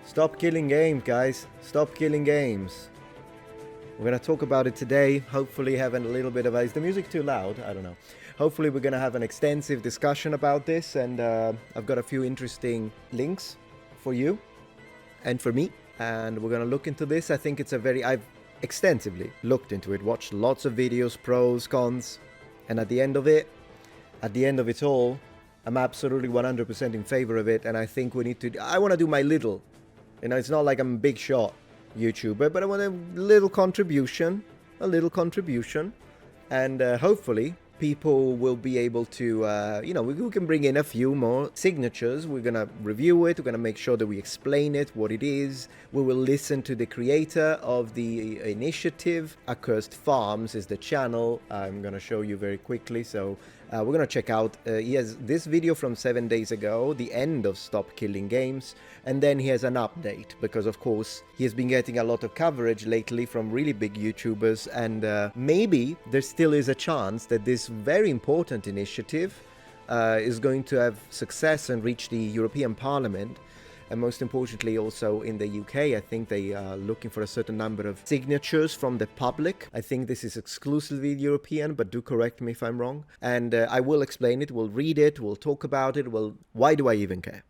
Stop killing games, guys. Stop killing games. We're gonna talk about it today. Hopefully having a little bit of... Is the music too loud? I don't know. Hopefully we're gonna have an extensive discussion about this, and I've got a few interesting links for you and for me, and we're gonna look into this. I think it's a very... I've extensively looked into it, watched lots of videos, pros, cons, and at the end of it all, I'm absolutely 100% in favor of it, and I think we need to... I want to do my little... You know, it's not like I'm a big shot YouTuber, but I want a little contribution, and hopefully people will be able to, you know, we can bring in a few more signatures. We're gonna review it, we're gonna make sure that we explain it, what it is. We will listen to the creator of the initiative. Accursed Farms is the channel. I'm gonna show you very quickly, so we're gonna check out, he has this video from 7 days ago, the end of Stop Killing Games, and then he has an update, because of course he has been getting a lot of coverage lately from really big YouTubers, and maybe there still is a chance that this very important initiative is going to have success and reach the European Parliament, and most importantly also in the UK. I think they are looking for a certain number of signatures from the public. I think this is exclusively European, but do correct me if I'm wrong. And I will explain it, we'll read it, we'll talk about it. Well, why do I even care?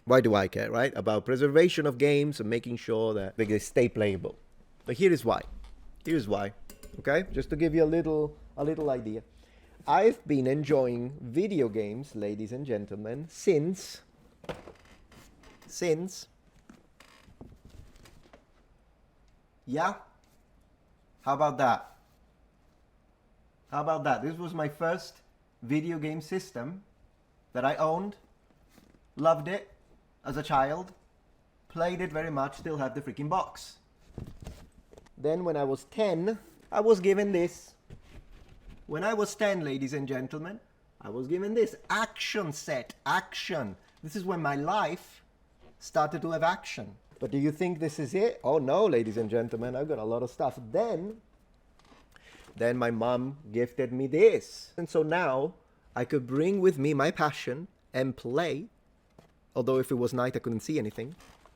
Why do I care, right? About preservation of games and making sure that they stay playable. But here is why. Here's why. Okay? Just to give you a little idea. I've been enjoying video games, ladies and gentlemen, since yeah, how about that? This was my first video game system that I owned, loved it as a child, played it very much, still have the freaking box. Then when I was 10, I was given this. When I was 10, ladies and gentlemen, I was given this action set. Action. This is when my life started to have action. But do you think this is it? Oh no, ladies and gentlemen, I've got a lot of stuff. Then my mom gifted me this. And so now I could bring with me my passion and play. Although if it was night, I couldn't see anything.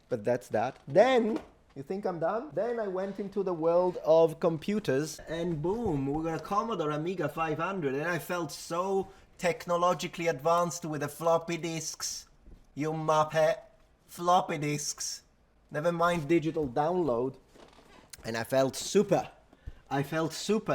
But that's that. Then, you think I'm done? Then I went into the world of computers, and boom, we got a Commodore Amiga 500, and I felt so technologically advanced with the floppy disks. You muppet. Floppy disks. Never mind digital download. And I felt super.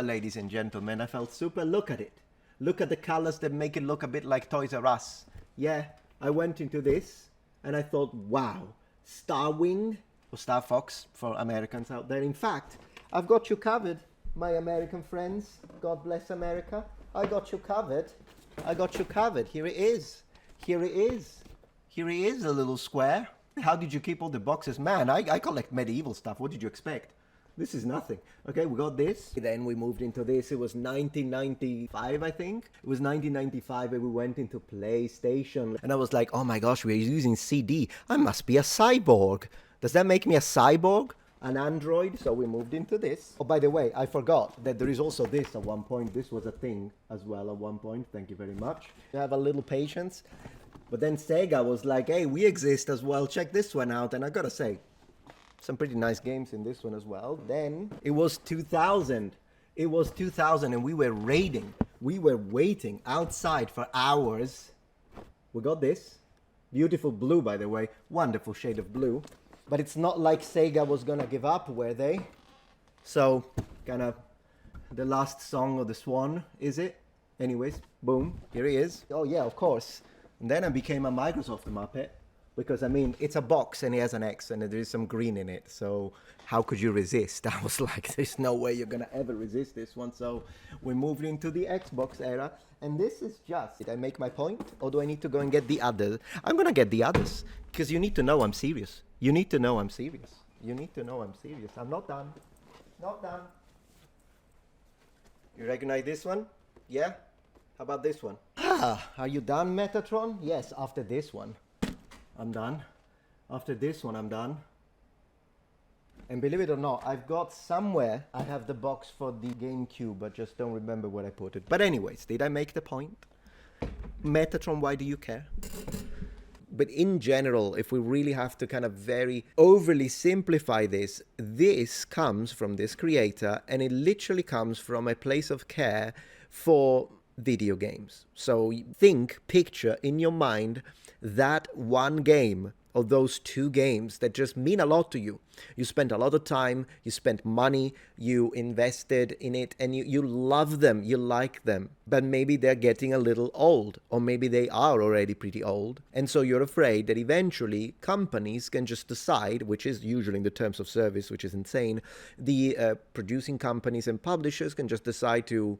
Ladies and gentlemen. I felt super. Look at it. Look at the colors that make it look a bit like Toys R Us. Yeah, I went into this and I thought, wow, Star Wing, or Star Fox for Americans out there. In fact, I've got you covered, my American friends. God bless America. I got you covered. Here it is. Here he is, a little square. How did you keep all the boxes? Man, I collect medieval stuff. What did you expect? This is nothing. Okay, we got this. Then we moved into this. It was 1995, I think. It was 1995 and we went into PlayStation. And I was like, oh my gosh, we're using CD. I must be a cyborg. Does that make me a cyborg? An android? So we moved into this. Oh, by the way, I forgot that there is also this at one point. This was a thing as well at one point. Thank you very much. You have a little patience. But then Sega was like, hey, we exist as well. Check this one out. And I gotta say, some pretty nice games in this one as well. Then it was 2000. It was 2000 and we were raiding. We were waiting outside for hours. We got this. Beautiful blue, by the way. Wonderful shade of blue. But it's not like Sega was gonna give up, were they? So, kind of the last song of the Swan, is it? Anyways, boom, here he is. Oh yeah, of course. And then I became a Microsoft Muppet, because I mean, it's a box and it has an X and there is some green in it. So how could you resist? I was like, there's no way you're gonna ever resist this one. So we moved into the Xbox era. And this is just, did I make my point? Or do I need to go and get the others? I'm gonna get the others, because you need to know I'm serious. You need to know I'm serious. I'm not done. Not done. You recognize this one? Yeah? How about this one? Are you done, Metatron? Yes, after this one, I'm done. After this one, I'm done. And believe it or not, I've got somewhere, I have the box for the GameCube, but just don't remember where I put it. But anyways, did I make the point? Metatron, why do you care? But in general, if we really have to kind of very overly simplify this, this comes from this creator, and it literally comes from a place of care for video games. So picture in your mind that one game or those two games that just mean a lot to you. You spent a lot of time, you spent money, you invested in it, and you love them, you like them. But maybe they're getting a little old, or maybe they are already pretty old. And so you're afraid that eventually companies can just decide, which is usually in the terms of service, which is insane, the producing companies and publishers can just decide to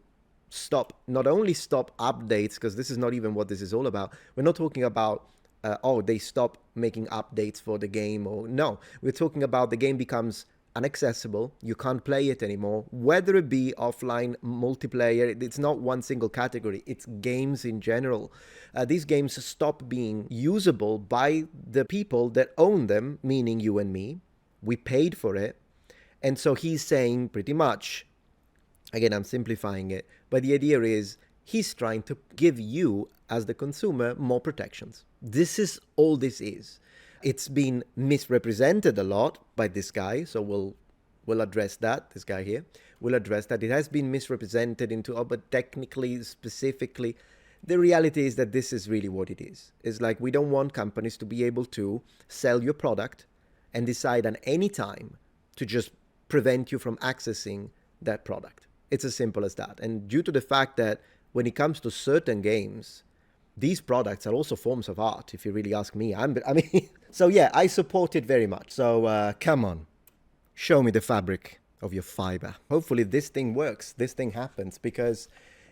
not only stop updates, because this is not even what this is all about. We're not talking about they stop making updates for the game, or no, we're talking about the game becomes inaccessible, you can't play it anymore, whether it be offline, multiplayer. It's not one single category, it's games in general. These games stop being usable by the people that own them, meaning you and me. We paid for it. And so he's saying pretty much, again, I'm simplifying it, but the idea is he's trying to give you, as the consumer, more protections. This is all this is. It's been misrepresented a lot by this guy, so we'll address that. This guy here will address that. It has been misrepresented into, but technically, specifically, the reality is that this is really what it is. It's like, we don't want companies to be able to sell your product and decide at any time to just prevent you from accessing that product. It's as simple as that. And due to the fact that when it comes to certain games, these products are also forms of art, if you really ask me. So yeah, I support it very much. So come on, show me the fabric of your fiber. Hopefully this thing works, this thing happens, because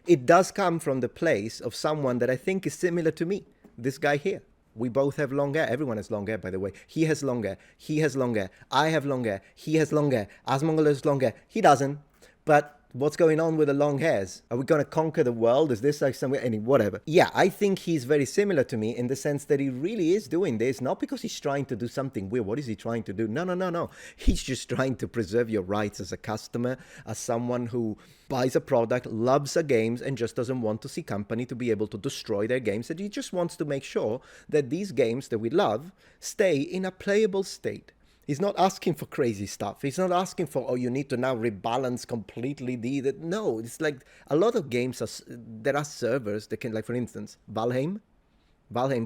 it does come from the place of someone that I think is similar to me. This guy here. We both have long hair. Everyone has long hair, by the way. He has long hair. He has long hair. I have long hair. He has long hair. Asmongold has long hair. He doesn't. But what's going on with the long hairs? Are we going to conquer the world? Is this like somewhere? Whatever. Yeah, I think he's very similar to me in the sense that he really is doing this, not because he's trying to do something weird. What is he trying to do? No. He's just trying to preserve your rights as a customer, as someone who buys a product, loves a games, and just doesn't want to see company to be able to destroy their games. And he just wants to make sure that these games that we love stay in a playable state. He's not asking for crazy stuff. He's not asking for, you need to now rebalance completely No, it's like a lot of games, there are servers that can, like for instance, Valheim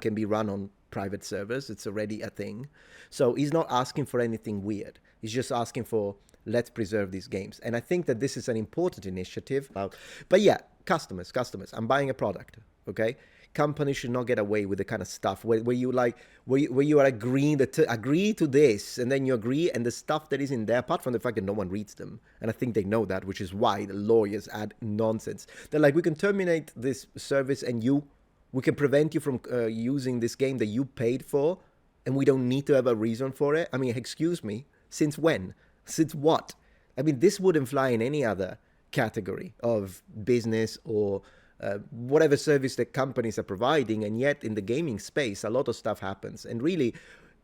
can be run on private servers. It's already a thing. So he's not asking for anything weird. He's just asking for, let's preserve these games. And I think that this is an important initiative. But yeah, customers, I'm buying a product, okay? Companies should not get away with the kind of stuff where you are agreeing to agree to this, and then you agree, and the stuff that is in there, apart from the fact that no one reads them, and I think they know that, which is why the lawyers add nonsense. They're like, we can terminate this service, and we can prevent you from using this game that you paid for, and we don't need to have a reason for it. I mean, excuse me, since when? Since what? I mean, this wouldn't fly in any other category of business or whatever service that companies are providing, and yet in the gaming space, a lot of stuff happens. And really,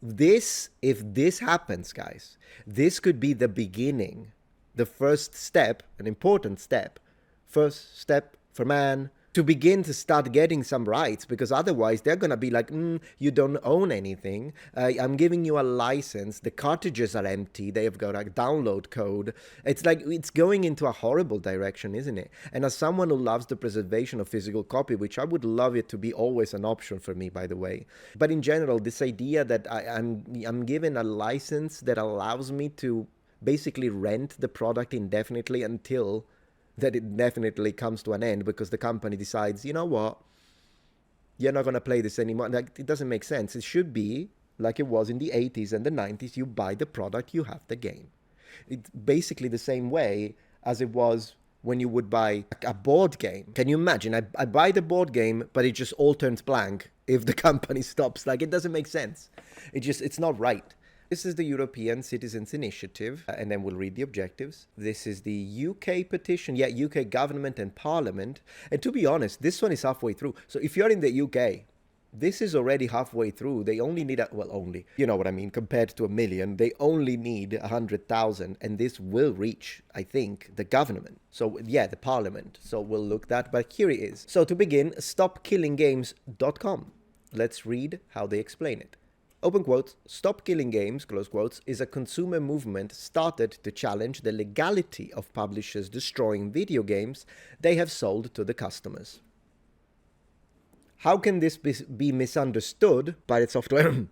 if this happens, guys, this could be the beginning, the first step, an important step, first step for man, to begin to start getting some rights, because otherwise they're going to be like, you don't own anything. I'm giving you a license. The cartridges are empty. They've got a download code. It's like, it's going into a horrible direction, isn't it? And as someone who loves the preservation of physical copy, which I would love it to be always an option for me, by the way. But in general, this idea that I'm given a license that allows me to basically rent the product indefinitely until that it definitely comes to an end, because the company decides, you know what, you're not going to play this anymore. Like, it doesn't make sense. It should be like it was in the 80s and the 90s. You buy the product, you have the game. It's basically the same way as it was when you would buy a board game. Can you imagine? I buy the board game, but it just all turns blank if the company stops. Like, it doesn't make sense. It's not right. This is the European Citizens Initiative, and then we'll read the objectives. This is the UK petition. Yeah, UK government and parliament. And to be honest, this one is halfway through. So if you're in the UK, this is already halfway through. They only need, you know what I mean, compared to 1 million, they only need 100,000. And this will reach, I think, the government. So yeah, the parliament. So we'll look that, but here it is. So to begin, stopkillinggames.com. Let's read how they explain it. Open quotes, "Stop killing games," close quotes, is a consumer movement started to challenge the legality of publishers destroying video games they have sold to the customers. How can this be misunderstood by its software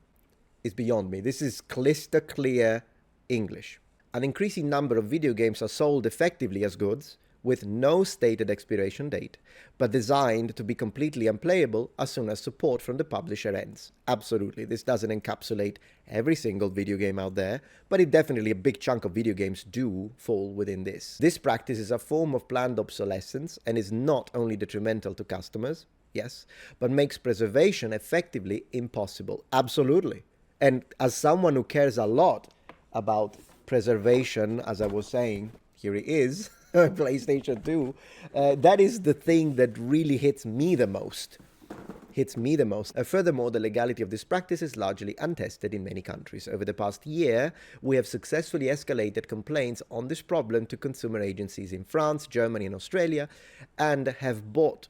is beyond me. This is crystal clear English. An increasing number of video games are sold effectively as goods, with no stated expiration date, but designed to be completely unplayable as soon as support from the publisher ends. Absolutely, this doesn't encapsulate every single video game out there, but it definitely, a big chunk of video games do fall within this. This practice is a form of planned obsolescence and is not only detrimental to customers, yes, but makes preservation effectively impossible. Absolutely. And as someone who cares a lot about preservation, as I was saying, here it is, PlayStation 2, that is the thing that really hits me the most. Furthermore, the legality of this practice is largely untested in many countries. Over the past year, we have successfully escalated complaints on this problem to consumer agencies in France, Germany, and Australia, and have brought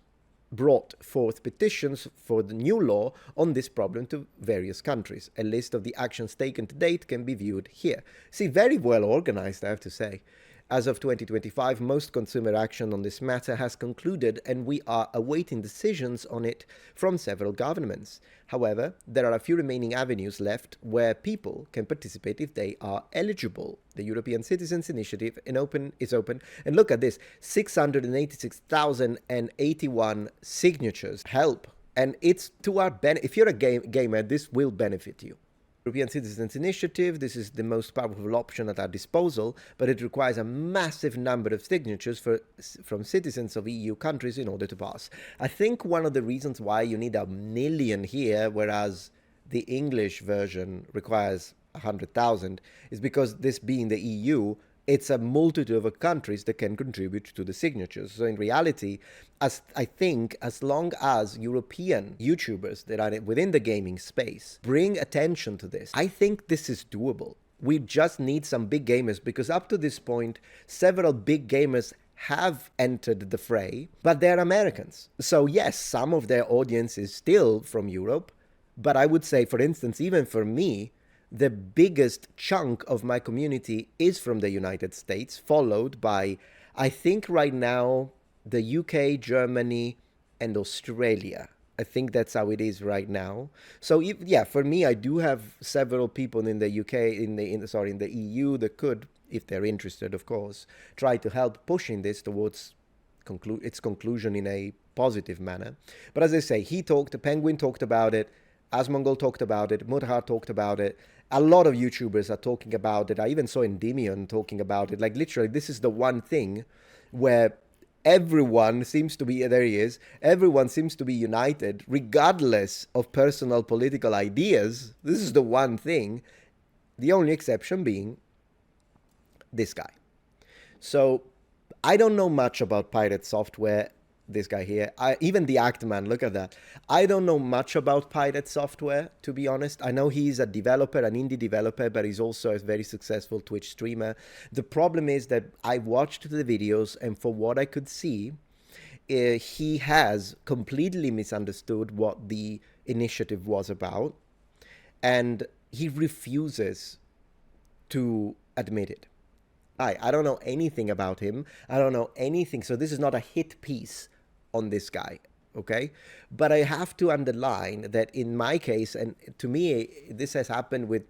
forth petitions for the new law on this problem to various countries. A list of the actions taken to date can be viewed here. See, very well organized, I have to say. As of 2025, most consumer action on this matter has concluded, and we are awaiting decisions on it from several governments. However, there are a few remaining avenues left where people can participate if they are eligible. The European Citizens Initiative is open, and look at this, 686,081 signatures. Help, and it's to our benefit. If you're a gamer, this will benefit you. European Citizens Initiative, this is the most powerful option at our disposal, but it requires a massive number of signatures from citizens of EU countries in order to pass. I think one of the reasons why you need 1 million here, whereas the English version requires 100,000, is because this being the EU, it's a multitude of countries that can contribute to the signatures. So in reality, as long as European YouTubers that are within the gaming space bring attention to this, I think this is doable. We just need some big gamers, because up to this point, several big gamers have entered the fray, but they're Americans. So yes, some of their audience is still from Europe, but I would say, for instance, even for me, the biggest chunk of my community is from the United States, followed by, I think right now, the UK, Germany, and Australia. I think that's how it is right now. So for me, I do have several people in the UK, in the EU that could, if they're interested, of course, try to help pushing this towards its conclusion in a positive manner. But as I say, Penguin talked about it, Asmongold talked about it, Mudhar talked about it. A lot of YouTubers are talking about it. I even saw Endymion talking about it. Like, literally, this is the one thing where everyone seems to be, there he is, everyone seems to be united, regardless of personal political ideas. This is the one thing, the only exception being this guy. So I don't know much about pirate software. This guy here, even the Actman, look at that. I don't know much about pirate software, to be honest. I know he's a developer, an indie developer, but he's also a very successful Twitch streamer. The problem is that I watched the videos, and for what I could see, he has completely misunderstood what the initiative was about, and he refuses to admit it. I don't know anything about him. I don't know anything. So this is not a hit piece on this guy, okay? But I have to underline that in my case, and to me, this has happened with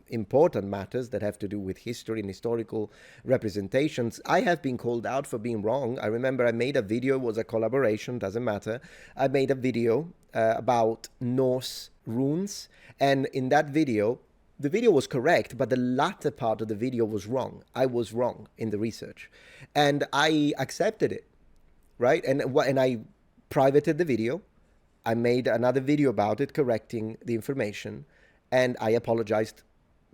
important matters that have to do with history and historical representations. I have been called out for being wrong. I remember I made a video, it was a collaboration, doesn't matter. I made a video about Norse runes, and in that video, the video was correct, but the latter part of the video was wrong. I was wrong in the research, and I accepted it, right? And I privated the video. I made another video about it, correcting the information, and I apologized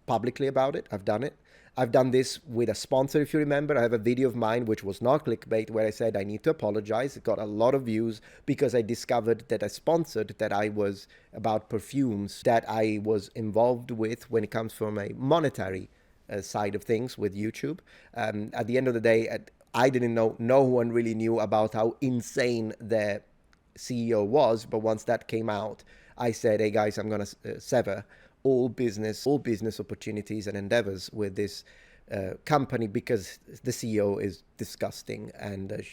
publicly about it. I've done it. I've done this with a sponsor, if you remember. I have a video of mine which was not clickbait, where I said I need to apologize. It got a lot of views because I discovered that I sponsored, that I was about perfumes that I was involved with when it comes from a monetary side of things with YouTube. At the end of the day, I didn't know, no one really knew about how insane their CEO was, but once that came out, I said, hey guys, I'm going to sever all business opportunities and endeavors with this company because the CEO is disgusting, and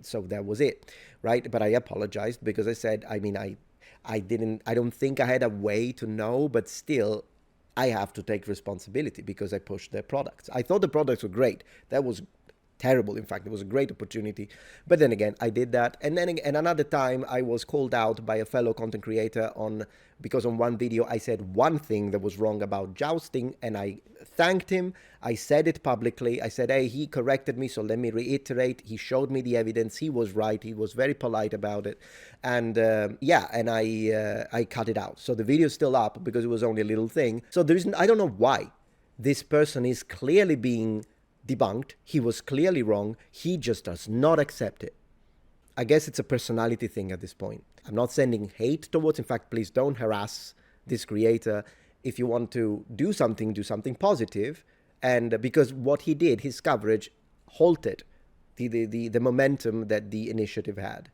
so that was it, right? But I apologized because I said, I mean, I don't think I had a way to know, but still I have to take responsibility because I pushed their products. I thought the products were great. That was terrible. In fact, it was a great opportunity. But then again, I did that. And then and another time I was called out by a fellow content creator because on one video I said one thing that was wrong about jousting, and I thanked him. I said it publicly. I said, hey, he corrected me, so let me reiterate. He showed me the evidence. He was right. He was very polite about it. And I cut it out. So the video is still up because it was only a little thing. So I don't know why this person is clearly being debunked. He was clearly wrong. He just does not accept it. I guess it's a personality thing at this point. I'm not sending hate towards. In fact, please don't harass this creator. If you want to do something positive. And because what he did, his coverage halted the momentum that the initiative had.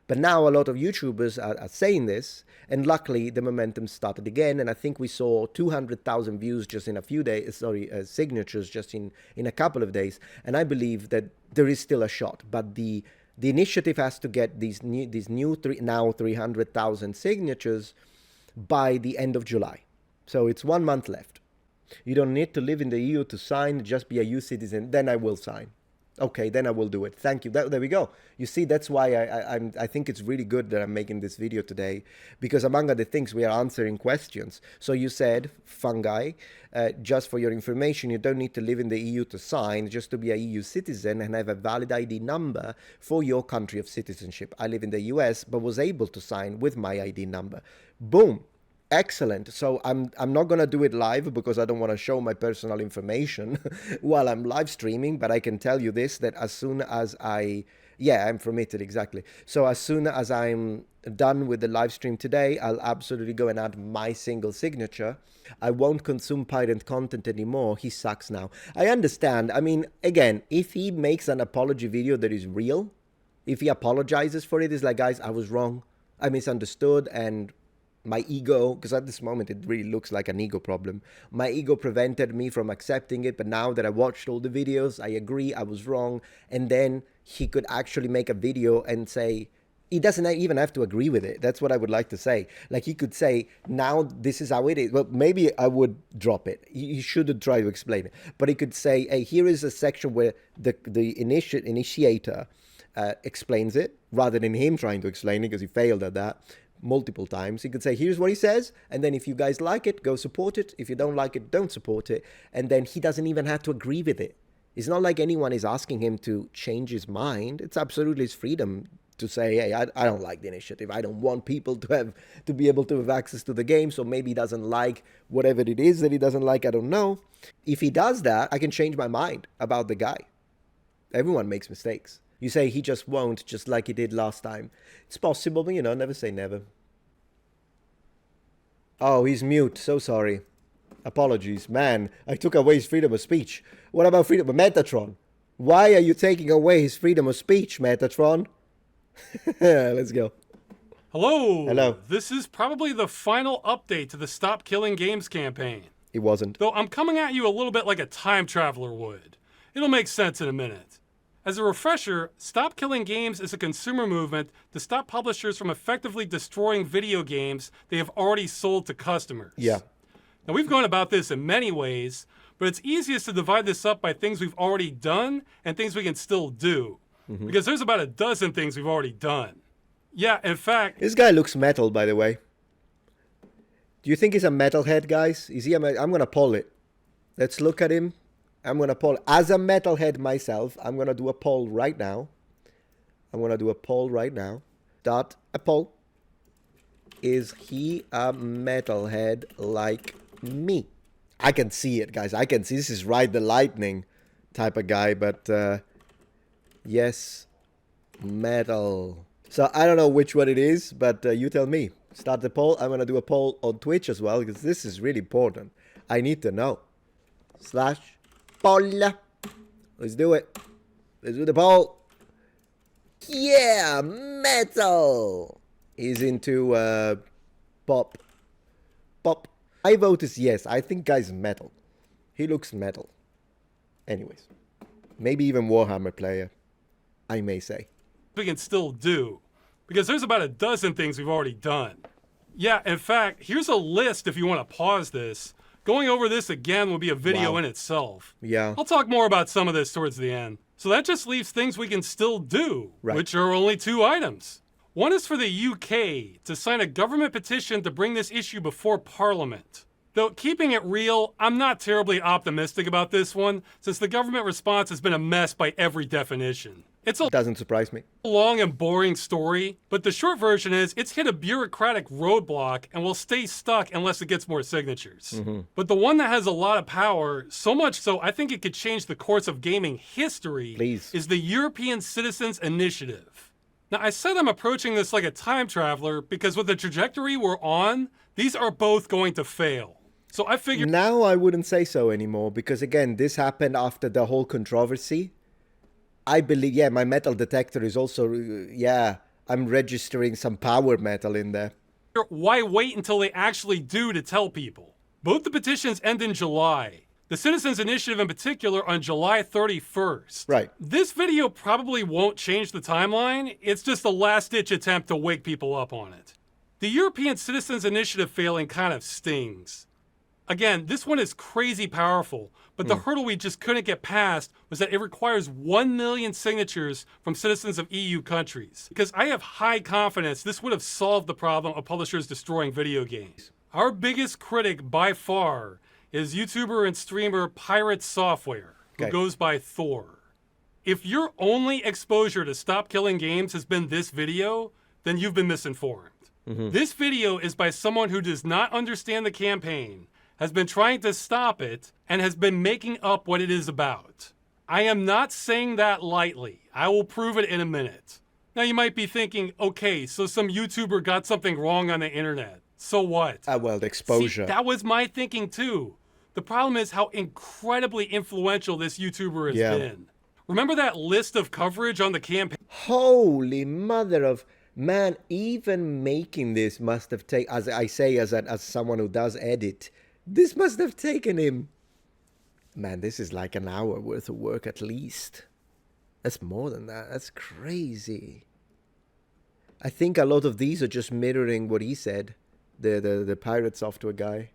But now a lot of YouTubers are saying this, and luckily the momentum started again. And I think we saw 200,000 views just in a few days, signatures just in a couple of days. And I believe that there is still a shot, but the initiative has to get these new 300,000 signatures by the end of July. So it's 1 month left. You don't need to live in the EU to sign, just be a EU citizen, then I will sign. Okay, then I will do it. Thank you. There we go. You see, that's why I think it's really good that I'm making this video today, because among other things, we are answering questions. So you said, fungi, just for your information, you don't need to live in the EU to sign, just to be a EU citizen and have a valid ID number for your country of citizenship. I live in the US, but was able to sign with my ID number. Boom. Excellent. So I'm not going to do it live because I don't want to show my personal information while I'm live streaming, but I can tell you this, that as soon as I'm from Italy, exactly. So as soon as I'm done with the live stream today, I'll absolutely go and add my single signature. I won't consume pirate content anymore. He sucks now. I understand. I mean, again, if he makes an apology video that is real, if he apologizes for it, it's like, guys, I was wrong. I misunderstood, and my ego, because at this moment it really looks like an ego problem. My ego prevented me from accepting it, but now that I watched all the videos, I agree, I was wrong. And then he could actually make a video and say, he doesn't even have to agree with it. That's what I would like to say. Like, he could say, now this is how it is. Well, maybe I would drop it. He shouldn't try to explain it. But he could say, hey, here is a section where the initiator explains it, rather than him trying to explain it, because he failed at that multiple times. He could say, here's what he says, and then if you guys like it, go support it. If you don't like it, don't support it. And then he doesn't even have to agree with it. It's not like anyone is asking him to change his mind. It's absolutely his freedom to say, hey, I don't like the initiative. I don't want people to be able to have access to the game. So maybe he doesn't like whatever it is that he doesn't like. I don't know. If he does that, I can change my mind about the guy. Everyone makes mistakes. You say he just won't, just like he did last time. It's possible, but never say never. Oh, he's mute. So sorry. Apologies. Man, I took away his freedom of speech. What about freedom of Metatron? Why are you taking away his freedom of speech, Metatron? Let's go. Hello. Hello. This is probably the final update to the Stop Killing Games campaign. It wasn't. Though I'm coming at you a little bit like a time traveler would. It'll make sense in a minute. As a refresher, Stop Killing Games is a consumer movement to stop publishers from effectively destroying video games they have already sold to customers. Yeah. Now, we've gone about this in many ways, but it's easiest to divide this up by things we've already done and things we can still do. Mm-hmm. Because there's about a dozen things we've already done. Yeah, in fact... This guy looks metal, by the way. Do you think he's a metalhead, guys? Is he I'm going to poll it. Let's look at him. I'm going to poll. As a metalhead myself, I'm going to do a poll right now. Start a poll. Is he a metalhead like me? I can see it, guys. I can see. This is Ride the Lightning type of guy, but yes, metal. So I don't know which one it is, but you tell me. Start the poll. I'm going to do a poll on Twitch as well, because this is really important. I need to know. /poll. Let's do it. Let's do the poll. Yeah, metal. He's into Pop. Pop. My vote is yes. I think guy's metal. He looks metal. Anyways. Maybe even Warhammer player, I may say. We can still do, because there's about a dozen things we've already done. Yeah, in fact, here's a list if you want to pause this. Going over this again will be a video in itself. Yeah. I'll talk more about some of this towards the end. So that just leaves things we can still do, which are only 2 items. One is for the UK to sign a government petition to bring this issue before Parliament. Though, keeping it real, I'm not terribly optimistic about this one, since the government response has been a mess by every definition. It's a Doesn't surprise me. long and boring story, but the short version is it's hit a bureaucratic roadblock and will stay stuck unless it gets more signatures. But the one that has a lot of power, so much so I think it could change the course of gaming history, is the European Citizens Initiative. Now, I said I'm approaching this like a time traveler because with the trajectory we're on, these are both going to fail. So I figured... Now I wouldn't say so anymore, because again, this happened after the whole controversy. I believe, yeah, my metal detector is also, yeah, I'm registering some power metal in there. Why wait until they actually do to tell people? Both the petitions end in July. The Citizens Initiative in particular on July 31st. Right. This video probably won't change the timeline. It's just a last-ditch attempt to wake people up on it. The European Citizens Initiative failing kind of stings. Again, this one is crazy powerful, but the hurdle we just couldn't get past was that it requires 1 million signatures from citizens of EU countries. Because I have high confidence this would have solved the problem of publishers destroying video games. Our biggest critic by far is YouTuber and streamer Pirate Software, who goes by Thor. If your only exposure to Stop Killing Games has been this video, then you've been misinformed. This video is by someone who does not understand the campaign, has been trying to stop it, and has been making up what it is about. I am not saying that lightly. I will prove it in a minute. Now you might be thinking, okay, so some YouTuber got something wrong on the internet. So what? Well, the exposure. See, that was my thinking too. The problem is how incredibly influential this YouTuber has been. Remember that list of coverage on the campaign? Holy mother of... Man, even making this must have taken, as I say, as someone who does edit, this must have taken him... Man, this is like an hour worth of work at least. That's more than that. That's crazy. I think a lot of these are just mirroring what he said. The Pirate Software guy.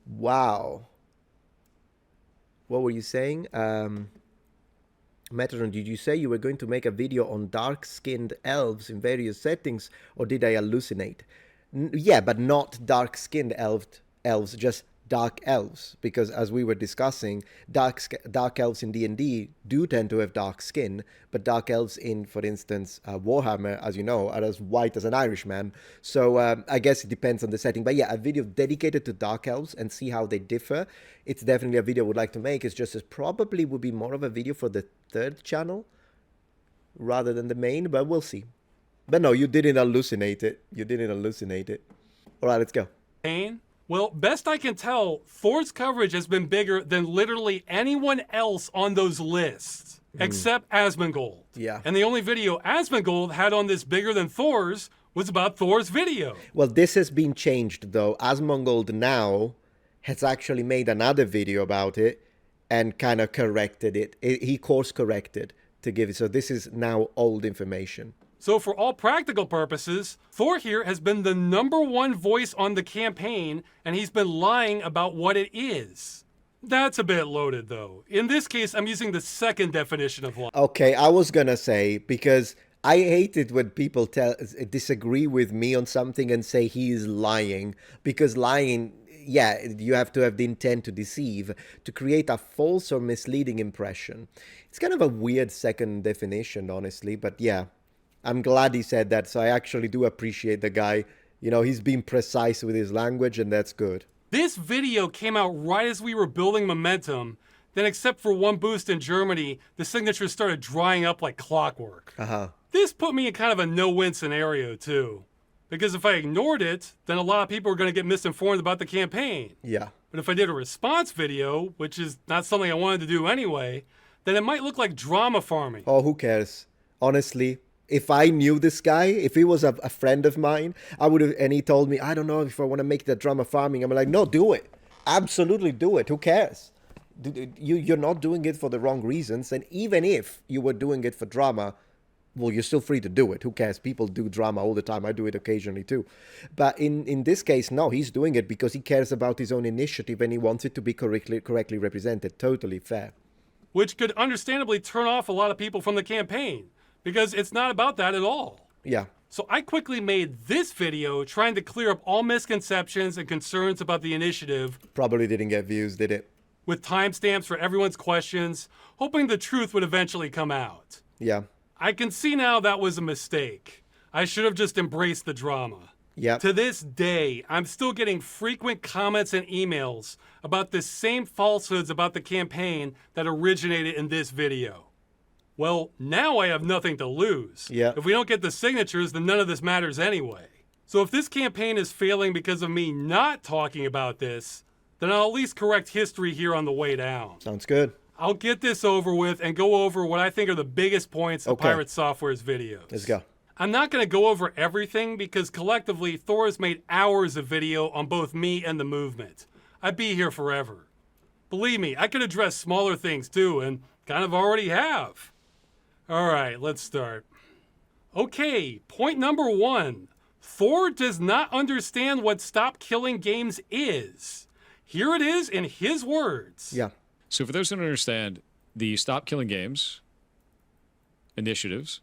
Wow. What were you saying? Metatron, did you say you were going to make a video on dark-skinned elves in various settings, or did I hallucinate? Yeah, but not dark-skinned elves, just dark elves, because as we were discussing, dark elves in D&D do tend to have dark skin, but dark elves in, for instance, Warhammer, as you know, are as white as an Irishman. So I guess it depends on the setting. But yeah, a video dedicated to dark elves and see how they differ. It's definitely a video I would like to make. It's just it probably would be more of a video for the third channel rather than the main, but we'll see. But no, you didn't hallucinate it. You didn't hallucinate it. All right, let's go. Well, best I can tell, Thor's coverage has been bigger than literally anyone else on those lists, except Asmongold. Yeah. And the only video Asmongold had on this bigger than Thor's was about Thor's video. Well, this has been changed, though. Asmongold now has actually made another video about it and kind of corrected it. He course corrected to give it. So this is now old information. So for all practical purposes, Thor here has been the #1 voice on the campaign, and he's been lying about what it is. That's a bit loaded, though. In this case, I'm using the second definition of lying. Okay, I was gonna say, because I hate it when people disagree with me on something and say he is lying, because lying, yeah, you have to have the intent to deceive, to create a false or misleading impression. It's kind of a weird second definition, honestly, but yeah. I'm glad he said that, so I actually do appreciate the guy. You know, he's being precise with his language, and that's good. This video came out right as we were building momentum. Then, except for one boost in Germany, the signatures started drying up like clockwork. This put me in kind of a no-win scenario, too. Because if I ignored it, then a lot of people are going to get misinformed about the campaign. Yeah. But if I did a response video, which is not something I wanted to do anyway, then it might look like drama farming. Oh, who cares? Honestly, If I knew this guy, if he was a friend of mine, I would have, and he told me, I don't know if I want to make that drama farming. I'm like, no, do it. Absolutely do it. Who cares? You're not doing it for the wrong reasons. And even if you were doing it for drama, well, you're still free to do it. Who cares? People do drama all the time. I do it occasionally too. But in this case, no, he's doing it because he cares about his own initiative and he wants it to be correctly represented. Totally fair. Which could understandably turn off a lot of people from the campaign, because it's not about that at all. Yeah. So I quickly made this video trying to clear up all misconceptions and concerns about the initiative. Probably didn't get views, did it? With timestamps for everyone's questions, hoping the truth would eventually come out. Yeah. I can see now that was a mistake. I should have just embraced the drama. Yeah. To this day, I'm still getting frequent comments and emails about the same falsehoods about the campaign that originated in this video. Well, now I have nothing to lose. Yeah. If we don't get the signatures, then none of this matters anyway. So if this campaign is failing because of me not talking about this, then I'll at least correct history here on the way down. Sounds good. I'll get this over with and go over what I think are the biggest points of Pirate Software's videos. Let's go. I'm not going to go over everything because collectively, Thor has made hours of video on both me and the movement. I'd be here forever. Believe me, I could address smaller things too, and kind of already have. All right, let's start. Okay, point number 1. Thor does not understand what Stop Killing Games is. Here it is in his words. Yeah. So for those who don't understand, the Stop Killing Games initiatives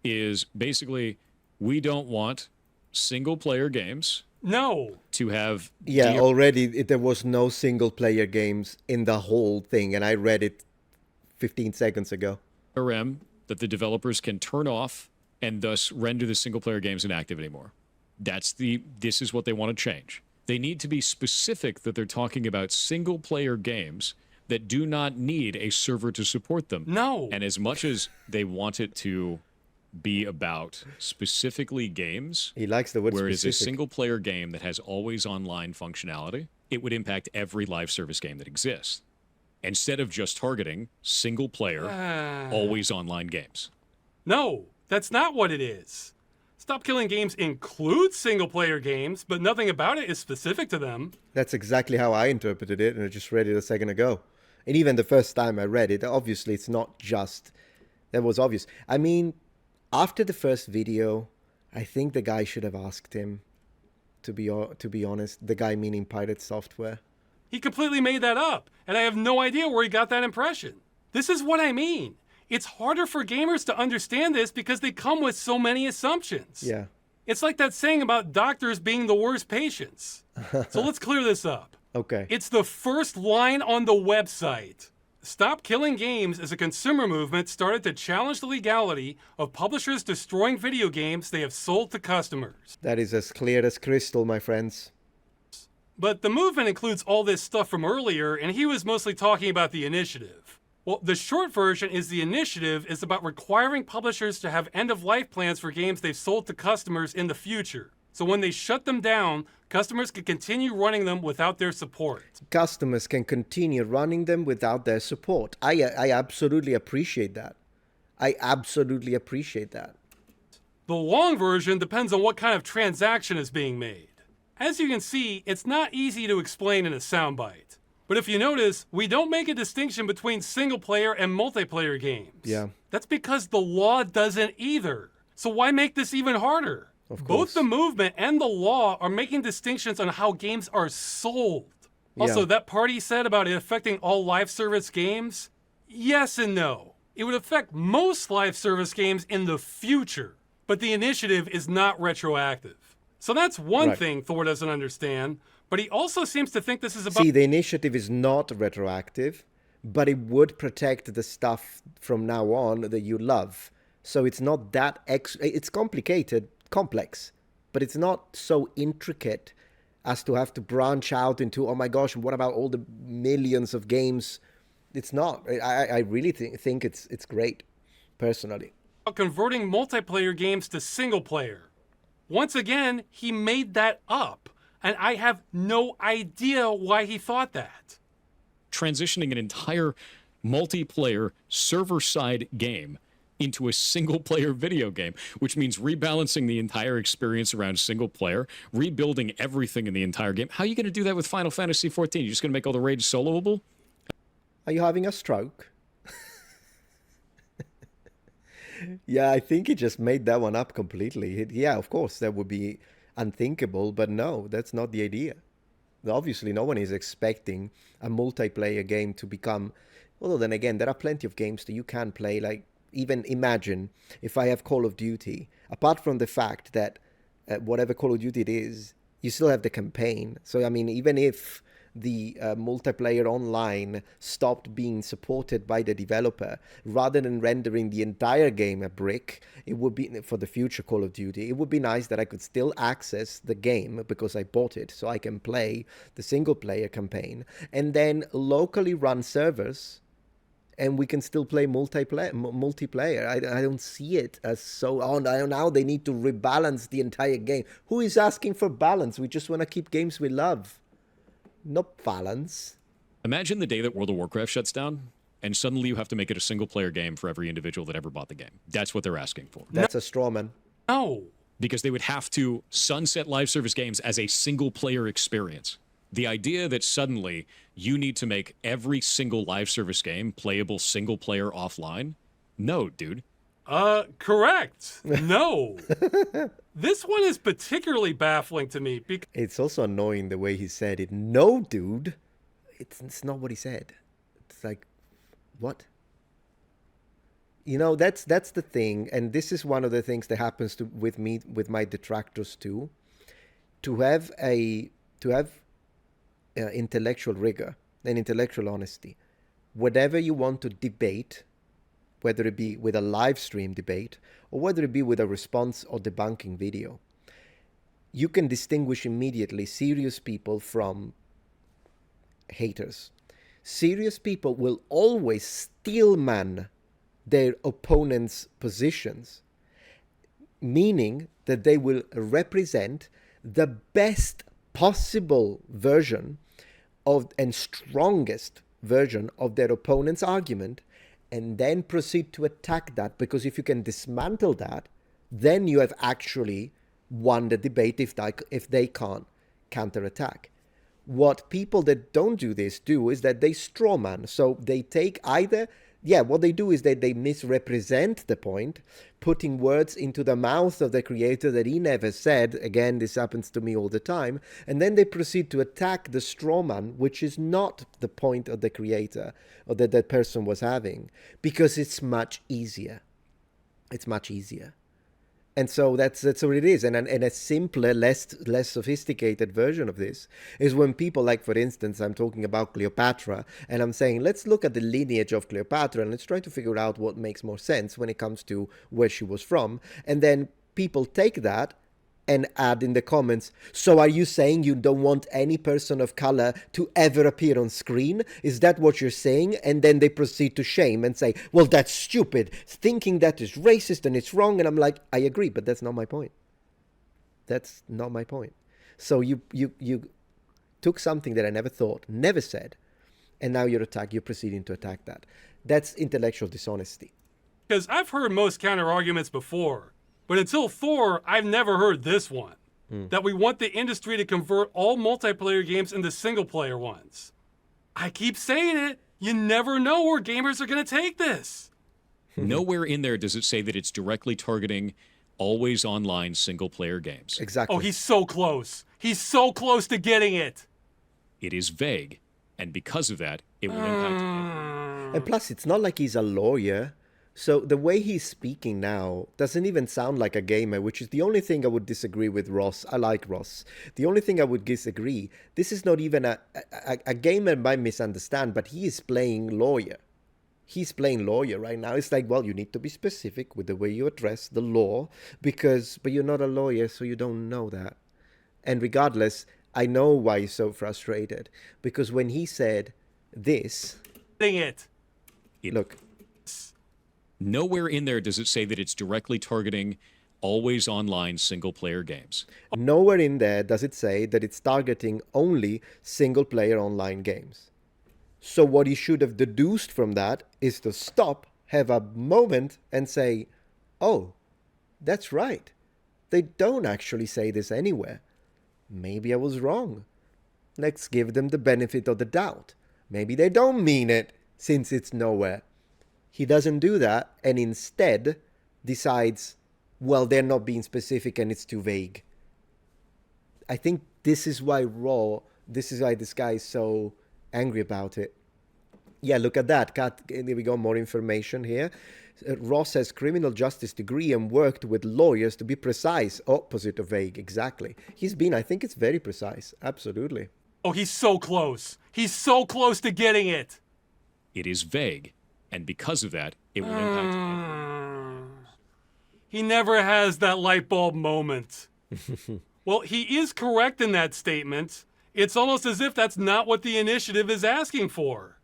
is basically, we don't want single-player games No. to have... Yeah, already there was no single-player games in the whole thing, and I read it 15 seconds ago. DRM that the developers can turn off and thus render the single-player games inactive anymore. This is what they want to change. They need to be specific that they're talking about single-player games that do not need a server to support them. No. And as much as they want it to be about specifically games, He likes the word where it is specific. a single-player game that has always online functionality, it would impact every live service game that exists. Instead of just targeting single-player, always online games. No, that's not what it is. Stop Killing Games includes single-player games, but nothing about it is specific to them. That's exactly how I interpreted it, and I just read it a second ago. And even the first time I read it, obviously it's not just... That was obvious. I mean, after the first video, I think the guy should have asked him, to be honest. The guy meaning Pirate Software. He completely made that up, and I have no idea where he got that impression. This is what I mean. It's harder for gamers to understand this because they come with so many assumptions. Yeah. It's like that saying about doctors being the worst patients. So let's clear this up. Okay. It's the first line on the website. Stop Killing Games is a consumer movement started to challenge the legality of publishers destroying video games they have sold to customers. That is as clear as crystal, my friends. But the movement includes all this stuff from earlier, and he was mostly talking about the initiative. Well, the short version is the initiative is about requiring publishers to have end-of-life plans for games they've sold to customers in the future. So when they shut them down, customers can continue running them without their support. Customers can continue running them without their support. I absolutely appreciate that. I absolutely appreciate that. The long version depends on what kind of transaction is being made. As you can see, it's not easy to explain in a soundbite. But if you notice, we don't make a distinction between single-player and multiplayer games. Yeah. That's because the law doesn't either. So why make this even harder? Of course. Both the movement and the law are making distinctions on how games are sold. Also, Yeah. that part he said about it affecting all live service games, yes and no. It would affect most live service games in the future, but the initiative is not retroactive. So that's one Right. thing Thor doesn't understand, but he also seems to think this is about... See, the initiative is not retroactive, but it would protect the stuff from now on that you love. So it's not that... It's complicated, complex, but it's not so intricate as to have to branch out into, oh my gosh, what about all the millions of games? It's not. I really think it's great, personally. converting multiplayer games to single player. Once again, he made that up, and I have no idea why he thought that. Transitioning an entire multiplayer server-side game into a single player video game, which means rebalancing the entire experience around single player, rebuilding everything in the entire game. How are you going to do that with Final Fantasy XIV? You're just going to make all the raids soloable? Are you having a stroke? Yeah, I think he just made that one up completely. Yeah, of course, that would be unthinkable, but no, that's not the idea. Obviously, no one is expecting a multiplayer game to become... Although then again, there are plenty of games that you can play. Like, even imagine if I have Call of Duty, apart from the fact that whatever Call of Duty it is, you still have the campaign. So, I mean, even if the multiplayer online stopped being supported by the developer, rather than rendering the entire game a brick, it would be, for the future Call of Duty, it would be nice that I could still access the game because I bought it, so I can play the single player campaign, and then locally run servers, and we can still play multiplayer. I don't see it as so, oh, now they need to rebalance the entire game. Who is asking for balance? We just want to keep games we love. Not balance. Imagine the day that World of Warcraft shuts down, and suddenly you have to make it a single-player game for every individual that ever bought the game. That's what they're asking for. That's a straw man. No. Because they would have to sunset live service games as a single-player experience. The idea that suddenly you need to make every single live service game playable single-player offline? No, dude. Correct. No. This one is particularly baffling to me because It's also annoying the way he said it. No, dude. It's not what he said. It's like, what? You know, that's the thing, and this is one of the things that happens with me, with my detractors too. To have intellectual rigor and intellectual honesty, whatever you want to debate, whether it be with a live stream debate or whether it be with a response or debunking video, you can distinguish immediately serious people from haters. Serious people will always steelman their opponent's positions, meaning that they will represent the best possible version of and strongest version of their opponent's argument, and then proceed to attack that, because if you can dismantle that, then you have actually won the debate if they can't counterattack. What people that don't do this do is that they strawman. So they take either, what they do is that they misrepresent the point, putting words into the mouth of the creator that he never said. Again, this happens to me all the time. And then they proceed to attack the strawman, which is not the point of the creator or that that person was having, because it's much easier. It's much easier. And so that's what it is. And a simpler, less sophisticated version of this is when people, like, for instance, I'm talking about Cleopatra, and I'm saying, let's look at the lineage of Cleopatra and let's try to figure out what makes more sense when it comes to where she was from. And then people take that and add in the comments, so are you saying you don't want any person of color to ever appear on screen? Is that what you're saying? And then they proceed to shame and say, well, that's stupid, thinking that is racist and it's wrong. And I'm like, I agree, but that's not my point. That's not my point. So you took something that I never thought, never said, and now you're proceeding to attack that. That's intellectual dishonesty. because I've heard most counter arguments before. But until Thor, I've never heard this one. That we want the industry to convert all multiplayer games into single-player ones. I keep saying it. You never know where gamers are going to take this. Nowhere in there does it say that it's directly targeting always online single-player games. Exactly. Oh, he's so close. He's so close to getting it. It is vague, and because of that, it will impact. And plus, it's not like he's a lawyer. So the way he's speaking now doesn't even sound like a gamer, which is the only thing I would disagree with Ross. I like Ross. The only thing I would disagree, this is not even a gamer might misunderstand, but he is playing lawyer. He's playing lawyer right now. It's like, well, you need to be specific with the way you address the law, but you're not a lawyer, so you don't know that. And regardless, I know why he's so frustrated, because when he said this, Dang it. look, Nowhere in there does it say that it's directly targeting always online single-player games. nowhere in there does it say that it's targeting only single-player online games. So what he should have deduced from that is to stop have a moment and say, oh, that's right. They don't actually say this anywhere. Maybe I was wrong. Let's give them the benefit of the doubt. Maybe they don't mean it since it's nowhere. He doesn't do that and instead decides, well, they're not being specific and it's too vague. I think this is why this guy is so angry about it. Yeah, look at that. There we go, more information here. Ross has criminal justice degree and worked with lawyers to be precise. Opposite of vague, exactly. I think it's very precise. Absolutely. Oh, he's so close. He's so close to getting it. It is vague, and because of that, it will impact. He never has that light bulb moment. Well, he is correct in that statement. It's almost as if that's not what the initiative is asking for.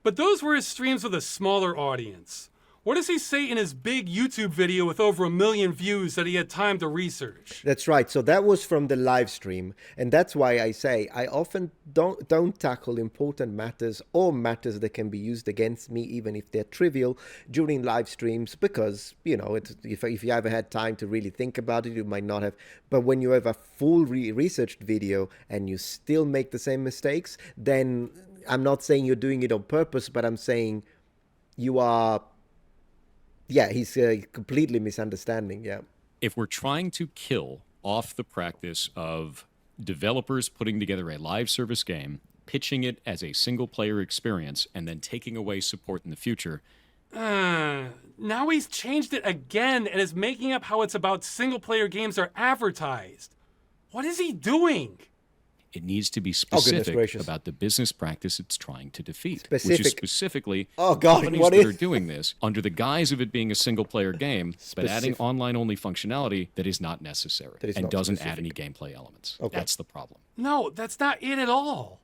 But those were his streams with a smaller audience. What does he say in his big YouTube video with over 1 million views that he had time to research? That's right. So that was from the live stream. And that's why I say I often don't tackle important matters or matters that can be used against me, even if they're trivial, during live streams, because, if you haven't had time to really think about it, you might not have. But when you have a full researched video and you still make the same mistakes, then I'm not saying you're doing it on purpose, but I'm saying you are... Yeah, he's completely misunderstanding, yeah. If we're trying to kill off the practice of developers putting together a live service game, pitching it as a single-player experience, and then taking away support in the future... Now he's changed it again and is making up how it's about single-player games are advertised. What is he doing? It needs to be specific about the business practice it's trying to defeat, which is specifically companies that are doing this under the guise of it being a single-player game, but adding online-only functionality that is not necessary and doesn't add any gameplay elements. That's the problem. No, that's not it at all.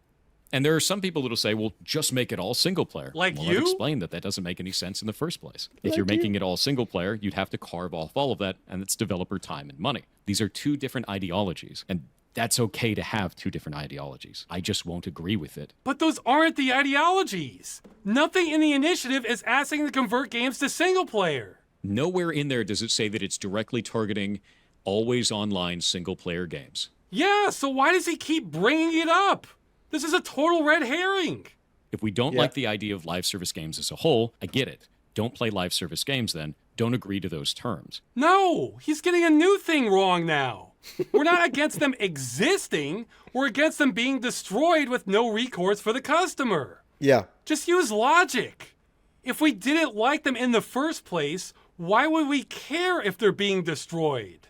And there are some people that will say, well, just make it all single-player. Like well, you? I've explained that doesn't make any sense in the first place. If you're making it all single-player, you'd have to carve off all of that, and it's developer time and money. These are two different ideologies, and that's okay to have two different ideologies. I just won't agree with it. But those aren't the ideologies. Nothing in the initiative is asking to convert games to single player. Nowhere in there does it say that it's directly targeting always online single player games. Yeah, so why does he keep bringing it up? This is a total red herring. If we don't like the idea of live service games as a whole, I get it. Don't play live service games then. Don't agree to those terms. No, he's getting a new thing wrong now. We're not against them existing. We're against them being destroyed with no recourse for the customer. Yeah. Just use logic. If we didn't like them in the first place, why would we care if they're being destroyed?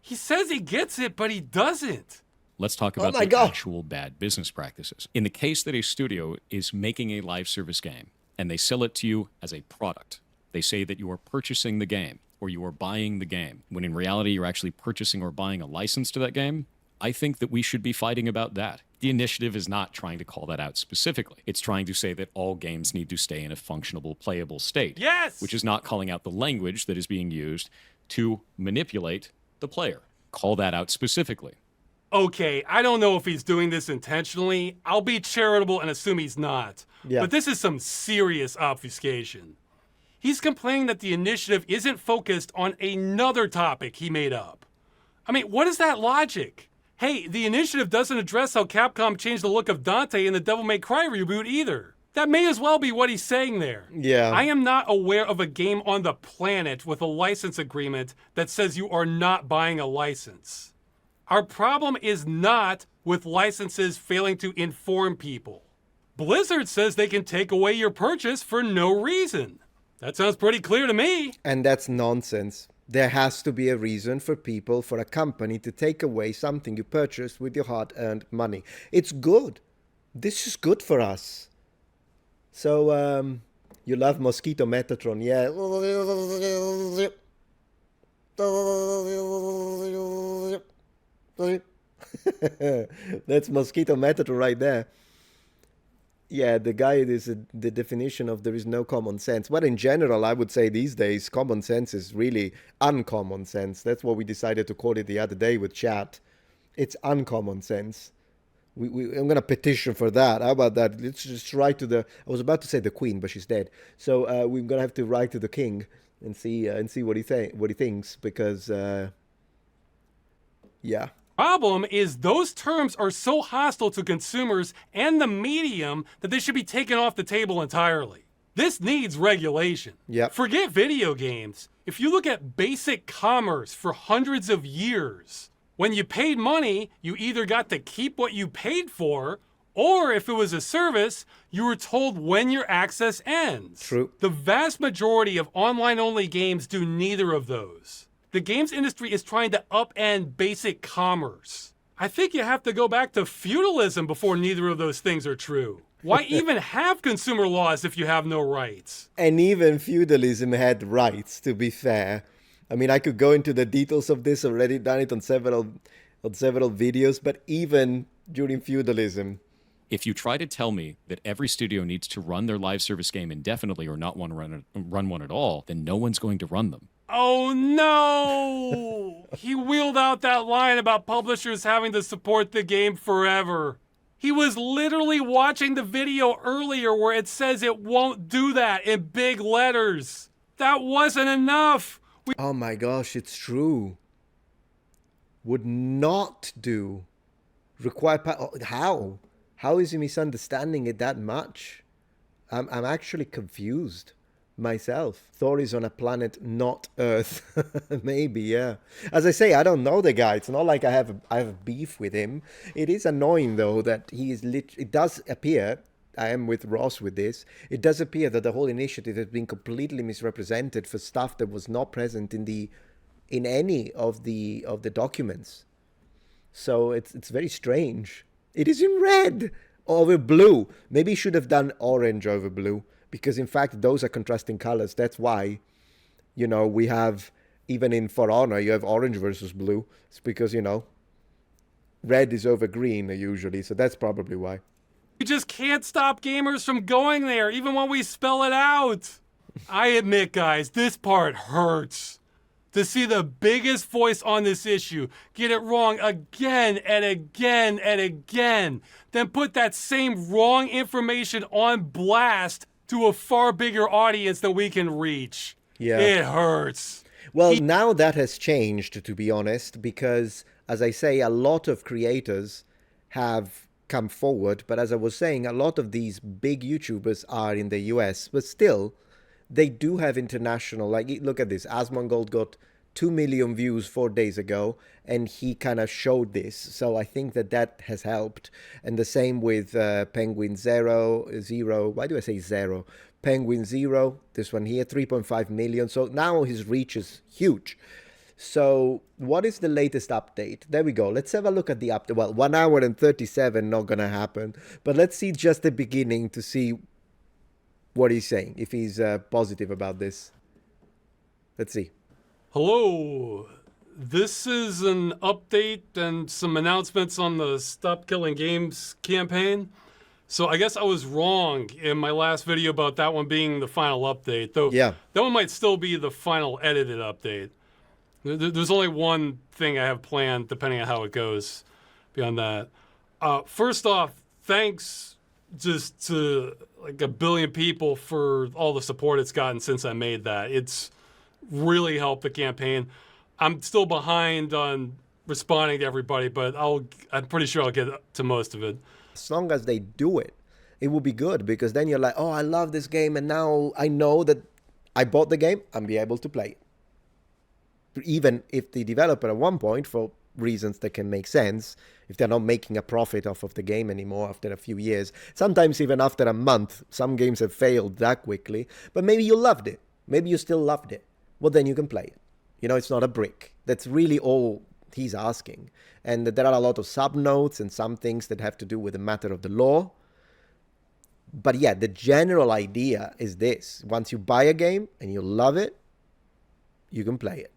He says he gets it, but he doesn't. Let's talk about the actual bad business practices. In the case that a studio is making a live service game and they sell it to you as a product, they say that you are purchasing the game or you are buying the game, when in reality you're actually purchasing or buying a license to that game. I think that we should be fighting about that. The initiative is not trying to call that out specifically. It's trying to say that all games need to stay in a functionable, playable state. Yes! Which is not calling out the language that is being used to manipulate the player. Call that out specifically. Okay, I don't know if he's doing this intentionally. I'll be charitable and assume he's not. Yeah. But this is some serious obfuscation. He's complaining that the initiative isn't focused on another topic he made up. I mean, what is that logic? Hey, the initiative doesn't address how Capcom changed the look of Dante in the Devil May Cry reboot either. That may as well be what he's saying there. Yeah. I am not aware of a game on the planet with a license agreement that says you are not buying a license. Our problem is not with licenses failing to inform people. Blizzard says they can take away your purchase for no reason. That sounds pretty clear to me. And that's nonsense. There has to be a reason for people, for a company to take away something you purchased with your hard-earned money. It's good. This is good for us. So, you love Mosquito Metatron, yeah. That's Mosquito Metatron right there. Yeah, the guy is the definition of there is no common sense. But in general, I would say these days, common sense is really uncommon sense. That's what we decided to call it the other day with chat. It's uncommon sense. I'm going to petition for that. How about that? Let's just write to the... I was about to say the Queen, but she's dead. So we're going to have to write to the King and see what he thinks, because yeah. Problem is those terms are so hostile to consumers and the medium that they should be taken off the table entirely. This needs regulation. Yep. Forget video games. If you look at basic commerce for hundreds of years, when you paid money, you either got to keep what you paid for, or if it was a service, you were told when your access ends. True. The vast majority of online-only games do neither of those. The games industry is trying to upend basic commerce. I think you have to go back to feudalism before neither of those things are true. Why even have consumer laws if you have no rights? And even feudalism had rights, to be fair. I mean, I could go into the details of this, already done it on several videos, but even during feudalism. If you try to tell me that every studio needs to run their live service game indefinitely or not want to run one at all, then no one's going to run them. Oh no! He wheeled out that line about publishers having to support the game forever. He was literally watching the video earlier where it says it won't do that in big letters. That wasn't enough. Oh my gosh, it's true. Would not do. Require... How? How is he misunderstanding it that much? I'm actually confused myself. Thor is on a planet not Earth. Maybe, yeah. As I say, I don't know the guy. It's not like I have a beef with him. It is annoying, though, that he is it does appear, I am with Ross with this, it does appear that the whole initiative has been completely misrepresented for stuff that was not present in any of the documents. So it's very strange. It is in red over blue. Maybe he should have done orange over blue, because in fact those are contrasting colors. That's why, we have, even in For Honor, you have orange versus blue. It's because, red is over green usually, so that's probably why. We just can't stop gamers from going there, even when we spell it out. I admit, guys, this part hurts. To see the biggest voice on this issue get it wrong again and again and again, then put that same wrong information on blast to a far bigger audience than we can reach. Yeah. It hurts. Well, now that has changed, to be honest, because, as I say, a lot of creators have come forward, but as I was saying, a lot of these big YouTubers are in the US, but still, they do have international, like, look at this, Asmongold got 2 million views 4 days ago, and he kind of showed this, so I think that has helped. And the same with Penguin Zero, why do I say Zero? Penguin Zero, this one here, 3.5 million, so now his reach is huge. So what is the latest update? There we go. Let's have a look at the update. Well, 1 hour and 37, not gonna happen, but let's see just the beginning to see what he's saying, if he's positive about this. Let's see. Hello. This is an update and some announcements on the Stop Killing Games campaign. So I guess I was wrong in my last video about that one being the final update, though. Yeah. That one might still be the final edited update. There's only one thing I have planned, depending on how it goes beyond that. First off, thanks just to like 1 billion people for all the support it's gotten since I made that. It's really helped the campaign. I'm still behind on responding to everybody, but I'm pretty sure I'll get to most of it. As long as they do it, it will be good, because then you're like, oh, I love this game, and now I know that I bought the game, I'll be able to play it. Even if the developer at one point, for reasons that can make sense, if they're not making a profit off of the game anymore after a few years, sometimes even after a month, some games have failed that quickly, but maybe you loved it. Maybe you still loved it. Well, then you can play it. It's not a brick. That's really all he's asking. And there are a lot of sub-notes and some things that have to do with the matter of the law. But yeah, the general idea is this. Once you buy a game and you love it, you can play it.